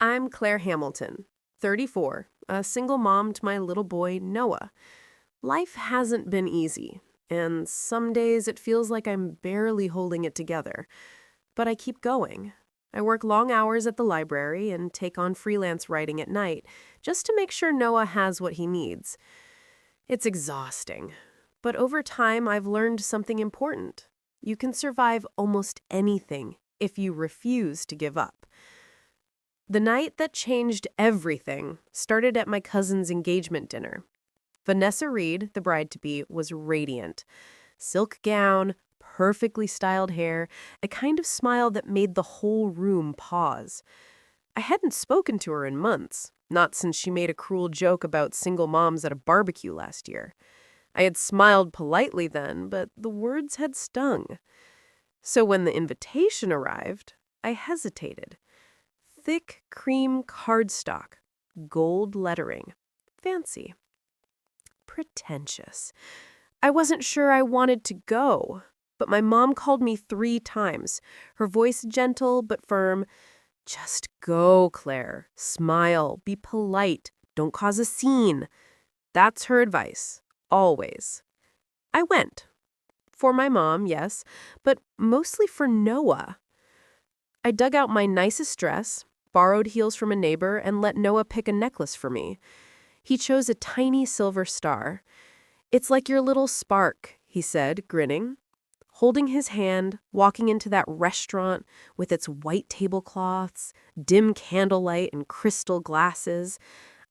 I'm Claire Hamilton, 34, a single mom to my little boy, Noah. Life hasn't been easy, and some days it feels like I'm barely holding it together. But I keep going. I work long hours at the library and take on freelance writing at night, just to make sure Noah has what he needs. It's exhausting, but over time I've learned something important. You can survive almost anything if you refuse to give up. The night that changed everything started at my cousin's engagement dinner. Vanessa Reed, the bride-to-be, was radiant. Silk gown, perfectly styled hair, a kind of smile that made the whole room pause. I hadn't spoken to her in months, not since she made a cruel joke about single moms at a barbecue last year. I had smiled politely then, but the words had stung. So when the invitation arrived, I hesitated. Thick cream cardstock, gold lettering. Fancy. Pretentious. I wasn't sure I wanted to go, but my mom called me 3 times, her voice gentle but firm. Just go, Claire. Smile. Be polite. Don't cause a scene. That's her advice. Always. I went. For my mom, yes, but mostly for Noah. I dug out my nicest dress, borrowed heels from a neighbor, and let Noah pick a necklace for me. He chose a tiny silver star. "It's like your little spark," he said, grinning. Holding his hand, walking into that restaurant with its white tablecloths, dim candlelight, and crystal glasses,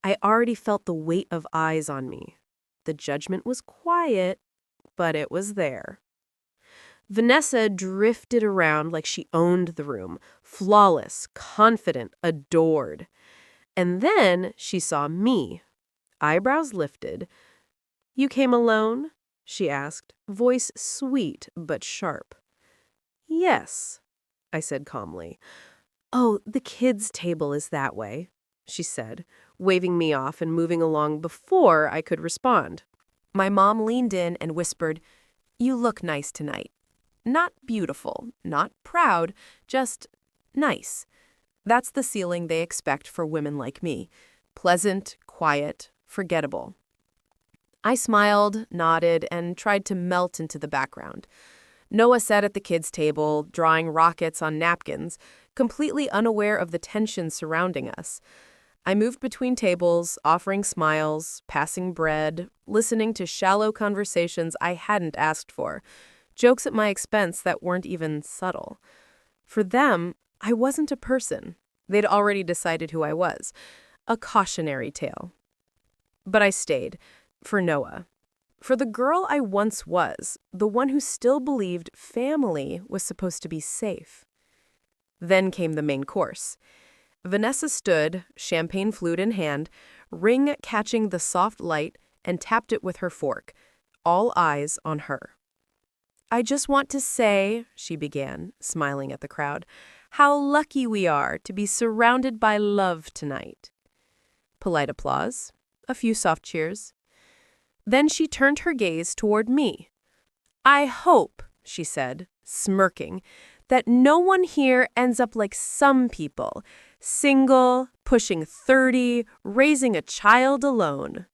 I already felt the weight of eyes on me. The judgment was quiet, but it was there. Vanessa drifted around like she owned the room, flawless, confident, adored. And then she saw me, eyebrows lifted. "You came alone?" she asked, voice sweet but sharp. "Yes," I said calmly. "Oh, the kids' table is that way," she said, waving me off and moving along before I could respond. My mom leaned in and whispered, "You look nice tonight. Not beautiful, not proud, just nice. That's the ceiling they expect for women like me. Pleasant, quiet, forgettable." I smiled, nodded, and tried to melt into the background. Noah sat at the kids' table, drawing rockets on napkins, completely unaware of the tension surrounding us. I moved between tables, offering smiles, passing bread, listening to shallow conversations I hadn't asked for, jokes at my expense that weren't even subtle. For them, I wasn't a person. They'd already decided who I was. A cautionary tale. But I stayed. For Noah. For the girl I once was, the one who still believed family was supposed to be safe. Then came the main course. Vanessa stood, champagne flute in hand, ring catching the soft light, and tapped it with her fork, all eyes on her. "I just want to say," she began, smiling at the crowd, "how lucky we are to be surrounded by love tonight." Polite applause, a few soft cheers. Then she turned her gaze toward me. "I hope," she said, smirking, "that no one here ends up like some people, single, pushing 30, raising a child alone."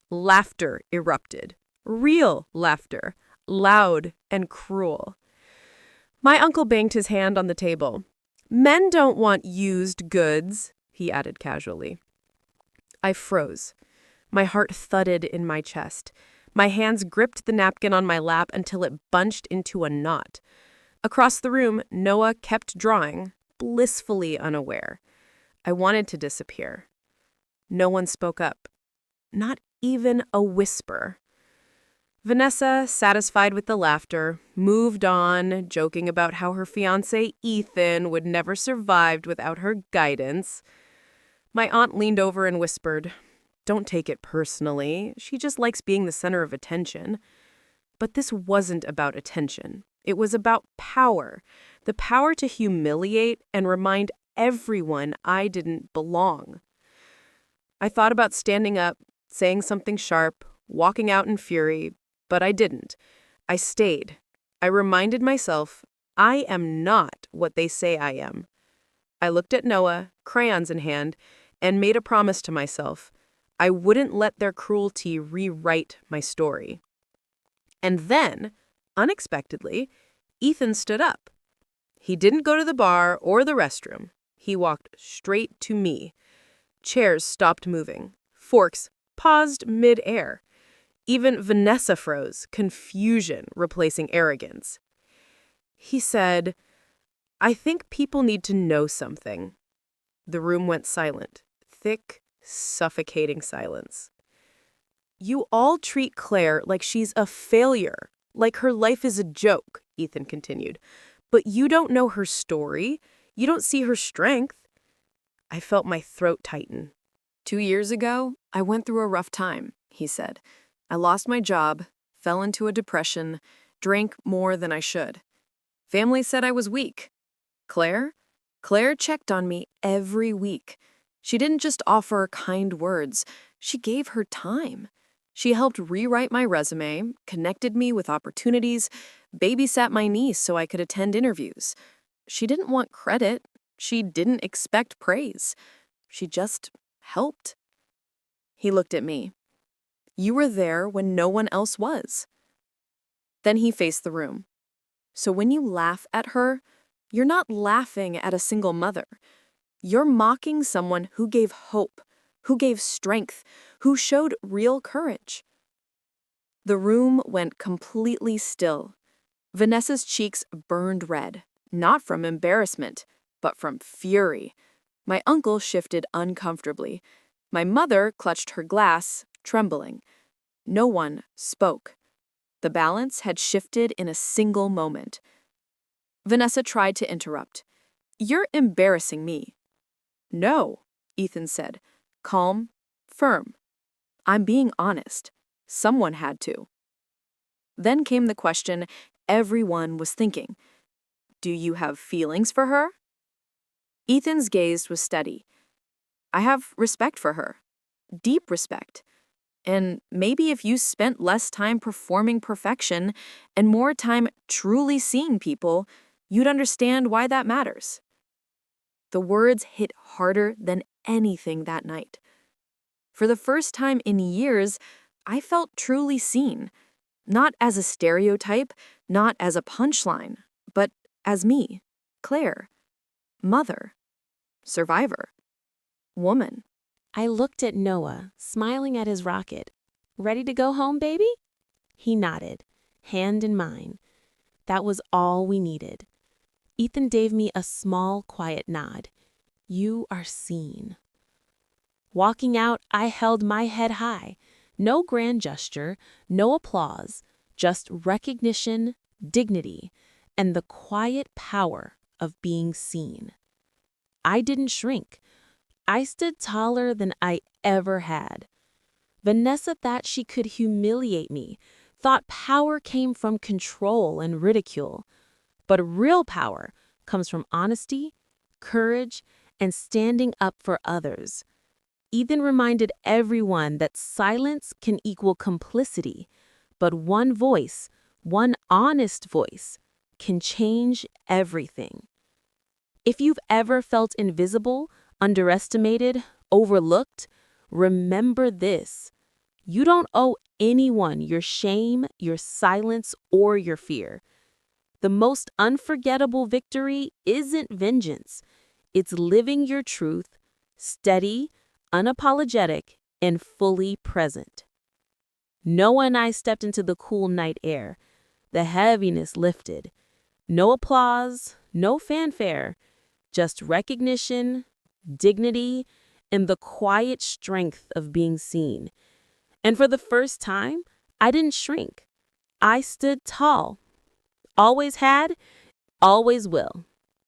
Laughter erupted. Real laughter. Loud and cruel. My uncle banged his hand on the table. "Men don't want used goods," he added casually. I froze. My heart thudded in my chest. My hands gripped the napkin on my lap until it bunched into a knot. Across the room, Noah kept drawing, blissfully unaware. I wanted to disappear. No one spoke up. Not even a whisper. Vanessa, satisfied with the laughter, moved on, joking about how her fiancé, Ethan, would never survived without her guidance. My aunt leaned over and whispered, "Don't take it personally. She just likes being the center of attention." But this wasn't about attention. It was about power. The power to humiliate and remind everyone I didn't belong. I thought about standing up, saying something sharp, walking out in fury, but I didn't. I stayed. I reminded myself, I am not what they say I am. I looked at Noah, crayons in hand, and made a promise to myself. I wouldn't let their cruelty rewrite my story. And then, unexpectedly, Ethan stood up. He didn't go to the bar or the restroom. He walked straight to me. Chairs stopped moving. Forks paused mid-air. Even Vanessa froze, confusion replacing arrogance. He said, "I think people need to know something." The room went silent. Thick, suffocating silence. "You all treat Claire like she's a failure, like her life is a joke," Ethan continued. "But you don't know her story. You don't see her strength." I felt my throat tighten. 2 years ago, I went through a rough time, he said. I lost my job, fell into a depression, drank more than I should. Family said I was weak. Claire? Claire checked on me every week. She didn't just offer kind words, she gave her time. She helped rewrite my resume, connected me with opportunities, babysat my niece so I could attend interviews. She didn't want credit. She didn't expect praise. She just helped. He looked at me. You were there when no one else was. Then he faced the room. So when you laugh at her, you're not laughing at a single mother. You're mocking someone who gave hope, who gave strength, who showed real courage. The room went completely still. Vanessa's cheeks burned red, not from embarrassment, but from fury. My uncle shifted uncomfortably. My mother clutched her glass, trembling. No one spoke. The balance had shifted in a single moment. Vanessa tried to interrupt. "You're embarrassing me." "No," Ethan said, calm, firm. "I'm being honest. Someone had to." Then came the question everyone was thinking. Do you have feelings for her? Ethan's gaze was steady. I have respect for her. Deep respect. And maybe if you spent less time performing perfection and more time truly seeing people, you'd understand why that matters. The words hit harder than anything that night. For the first time in years, I felt truly seen. Not as a stereotype, not as a punchline, but as me, Claire, mother, survivor, woman. I looked at Noah, smiling at his rocket. "Ready to go home, baby?" He nodded, hand in mine. That was all we needed. Ethan gave me a small, quiet nod. You are seen. Walking out, I held my head high. No grand gesture, no applause, just recognition, dignity, and the quiet power of being seen. I didn't shrink. I stood taller than I ever had. Vanessa thought she could humiliate me, thought power came from control and ridicule. But real power comes from honesty, courage, and standing up for others. Ethan reminded everyone that silence can equal complicity, but one voice, one honest voice, can change everything. If you've ever felt invisible, underestimated, overlooked, remember this. You don't owe anyone your shame, your silence, or your fear. The most unforgettable victory isn't vengeance. It's living your truth, steady, unapologetic, and fully present. Noah and I stepped into the cool night air. The heaviness lifted. No applause, no fanfare, just recognition, dignity, and the quiet strength of being seen. And for the first time, I didn't shrink. I stood tall. Always had, always will.